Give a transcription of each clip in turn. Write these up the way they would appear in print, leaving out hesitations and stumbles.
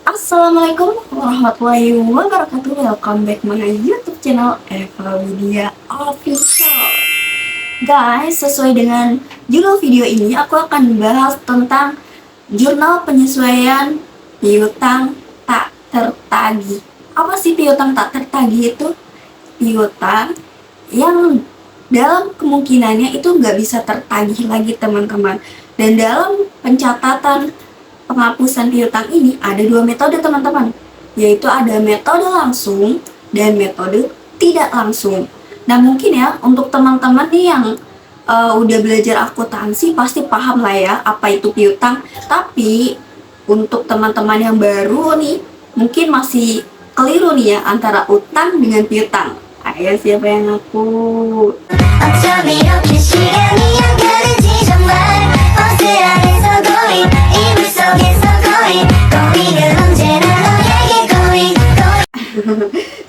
Assalamualaikum warahmatullahi wabarakatuh. Welcome back my YouTube channel Eva Widya Official. Guys, sesuai dengan judul video ini, aku akan bahas tentang jurnal penyesuaian piutang tak tertagih. Apa sih piutang tak tertagih itu? Piutang yang dalam kemungkinannya itu nggak bisa tertagih lagi, teman-teman. Dan dalam pencatatan penghapusan piutang ini ada dua metode, teman-teman, yaitu ada metode langsung dan metode tidak langsung. Nah, mungkin ya untuk teman-teman nih yang udah belajar akuntansi pasti paham lah ya apa itu piutang. Tapi untuk teman-teman yang baru nih mungkin masih keliru nih ya antara utang dengan piutang. Ayo, siapa yang ngaku? 어쩜 이렇게 시간이 안 가는지 정말 어슬안에서 going 이불 속에서 going 은 언제나 너에게 going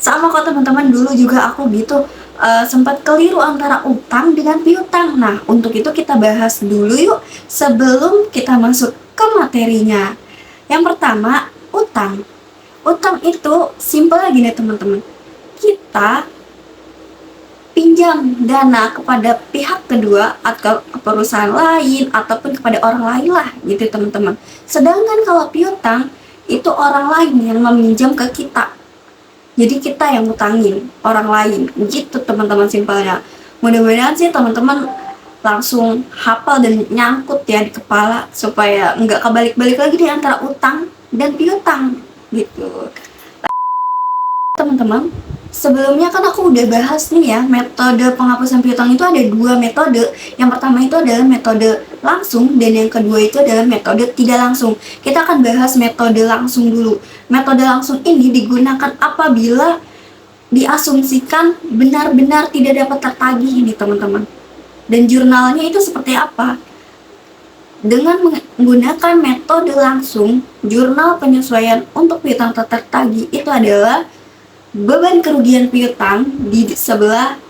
Sama kok teman-teman, dulu juga aku gitu, sempat keliru antara utang dengan piutang. Nah, untuk itu kita bahas dulu yuk sebelum kita masuk ke materinya. Yang pertama, utang. Utang itu simpel lagi nih teman-teman. Kita pinjam dana kepada pihak kedua atau ke perusahaan lain ataupun kepada orang lain lah gitu teman-teman. Sedangkan kalau piutang itu orang lain yang meminjam ke kita. Jadi kita yang ngutangin orang lain gitu teman-teman simpelnya. Mudah-mudahan sih teman-teman langsung hafal dan nyangkut ya di kepala supaya nggak kebalik-balik lagi di antara utang dan piutang gitu. Teman-teman, sebelumnya kan aku udah bahas nih ya, metode penghapusan piutang itu ada dua metode. Yang pertama itu adalah metode langsung dan yang kedua itu adalah metode tidak langsung. Kita akan bahas metode langsung dulu. Metode langsung ini digunakan apabila diasumsikan benar-benar tidak dapat tertagih ini teman-teman. Dan jurnalnya itu seperti apa? Dengan menggunakan metode langsung, jurnal penyesuaian untuk piutang tak tertagih itu adalah beban kerugian piutang di sebelah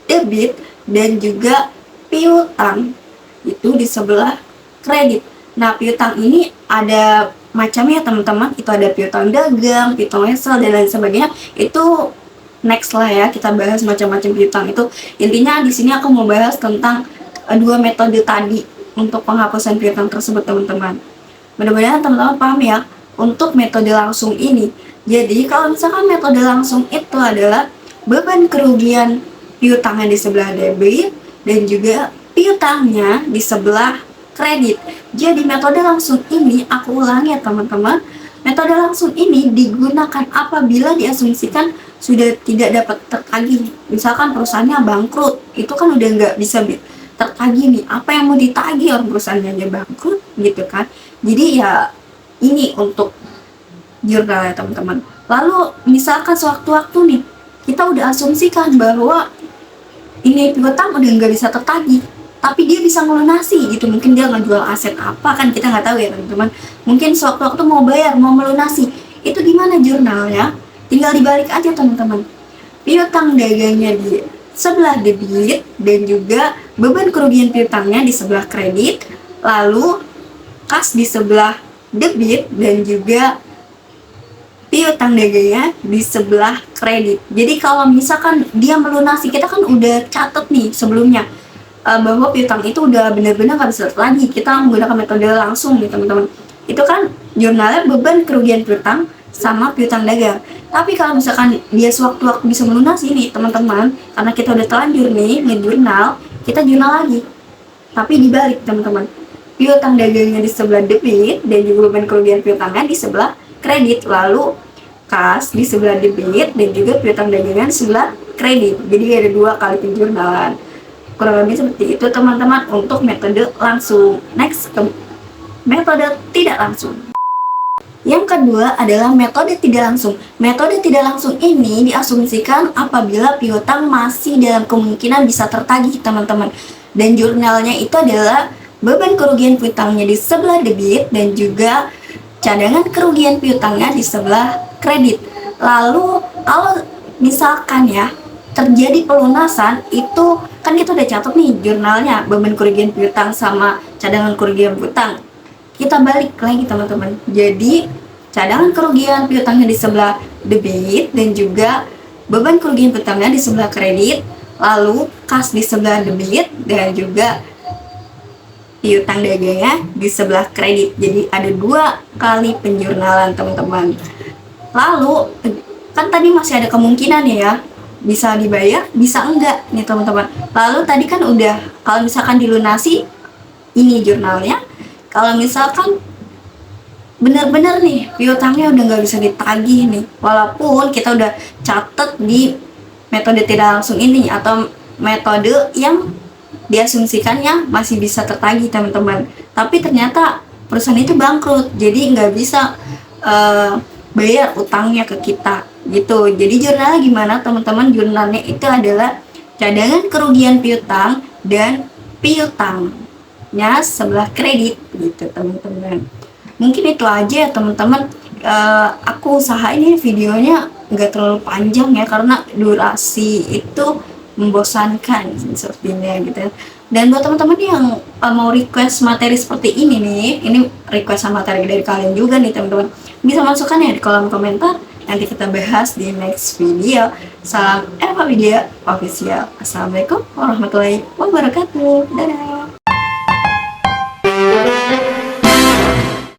debit dan juga piutang itu di sebelah kredit. Nah, piutang ini ada macamnya teman-teman. Itu ada piutang dagang, piutang wesel dan lain sebagainya. Itu next lah ya, kita bahas macam-macam piutang itu. Intinya di sini aku mau bahas tentang dua metode tadi untuk penghapusan piutang tersebut teman-teman. Mudah-mudahan teman-teman paham ya untuk metode langsung ini. Jadi kalau misalkan metode langsung itu adalah beban kerugian piutangnya di sebelah debit dan juga piutangnya di sebelah kredit. Jadi metode langsung ini, aku ulangi ya teman-teman, metode langsung ini digunakan apabila diasumsikan sudah tidak dapat tertagih. Misalkan perusahaannya bangkrut, itu kan udah nggak bisa tertagih nih. Apa yang mau ditagih, orang perusahaannya aja bangkrut gitu kan. Jadi ya ini untuk jurnal ya teman-teman. Lalu misalkan sewaktu-waktu nih kita udah asumsikan bahwa ini piutang udah nggak bisa tertagih, tapi dia bisa melunasi gitu. Mungkin dia ngejual aset apa, kan kita nggak tahu ya teman-teman. Mungkin sewaktu-waktu mau bayar, mau melunasi, itu gimana jurnalnya? Tinggal dibalik aja teman-teman. Piutang dagangnya di sebelah debit dan juga beban kerugian piutangnya di sebelah kredit, lalu kas di sebelah debit dan juga piutang dagangnya di sebelah kredit. Jadi kalau misalkan dia melunasi, kita kan udah catat nih sebelumnya bahwa piutang itu udah benar-benar nggak bisa tertagih. Kita menggunakan metode langsung nih teman-teman. Itu kan jurnalnya beban kerugian piutang sama piutang dagang. Tapi kalau misalkan dia sewaktu-waktu bisa melunasi nih teman-teman, karena kita udah telanjur nih ngejurnal, kita jurnal lagi. Tapi dibalik teman-teman. Piutang dagangnya di sebelah debit dan juga beban kerugian piutangnya di sebelah kredit, lalu kas di sebelah debit dan juga piutang dagangan di sebelah kredit. Jadi ada dua kali penjurnalan. Kurang lebih seperti itu teman-teman untuk metode langsung. Next ke metode tidak langsung. Yang kedua adalah metode tidak langsung. Metode tidak langsung ini diasumsikan apabila piutang masih dalam kemungkinan bisa tertagih teman-teman. Dan jurnalnya itu adalah beban kerugian piutangnya di sebelah debit dan juga cadangan kerugian piutangnya di sebelah kredit. Lalu kalau misalkan ya terjadi pelunasan, itu kan kita udah catat nih jurnalnya beban kerugian piutang sama cadangan kerugian piutang. Kita balik lagi teman-teman. Jadi cadangan kerugian piutangnya di sebelah debit dan juga beban kerugian piutangnya di sebelah kredit, lalu kas di sebelah debit dan juga piutang dagangnya di sebelah kredit. Jadi ada 2 kali penjurnalan teman-teman. Lalu kan tadi masih ada kemungkinan ya, bisa dibayar bisa enggak nih teman-teman. Lalu tadi kan udah, kalau misalkan dilunasi ini jurnalnya, kalau misalkan benar-benar nih piutangnya udah nggak bisa ditagih nih, walaupun kita udah catet di metode tidak langsung ini atau metode yang diasumsikannya masih bisa tertagih teman-teman, tapi ternyata perusahaan itu bangkrut, jadi nggak bisa bayar utangnya ke kita gitu. Jadi jurnalnya gimana teman-teman? Jurnalnya itu adalah cadangan kerugian piutang dan piutangnya sebelah kredit gitu teman-teman. Mungkin itu aja ya teman-teman. Aku usahain ini videonya nggak terlalu panjang ya, karena durasi itu membosankan sepertinya gitu. Dan buat teman-teman yang mau request materi seperti ini nih, ini request materi dari kalian juga nih teman-teman, bisa masukkan ya di kolom komentar, nanti kita bahas di next video. Salam Eva Widya Official. Assalamualaikum warahmatullahi wabarakatuh. Dadah.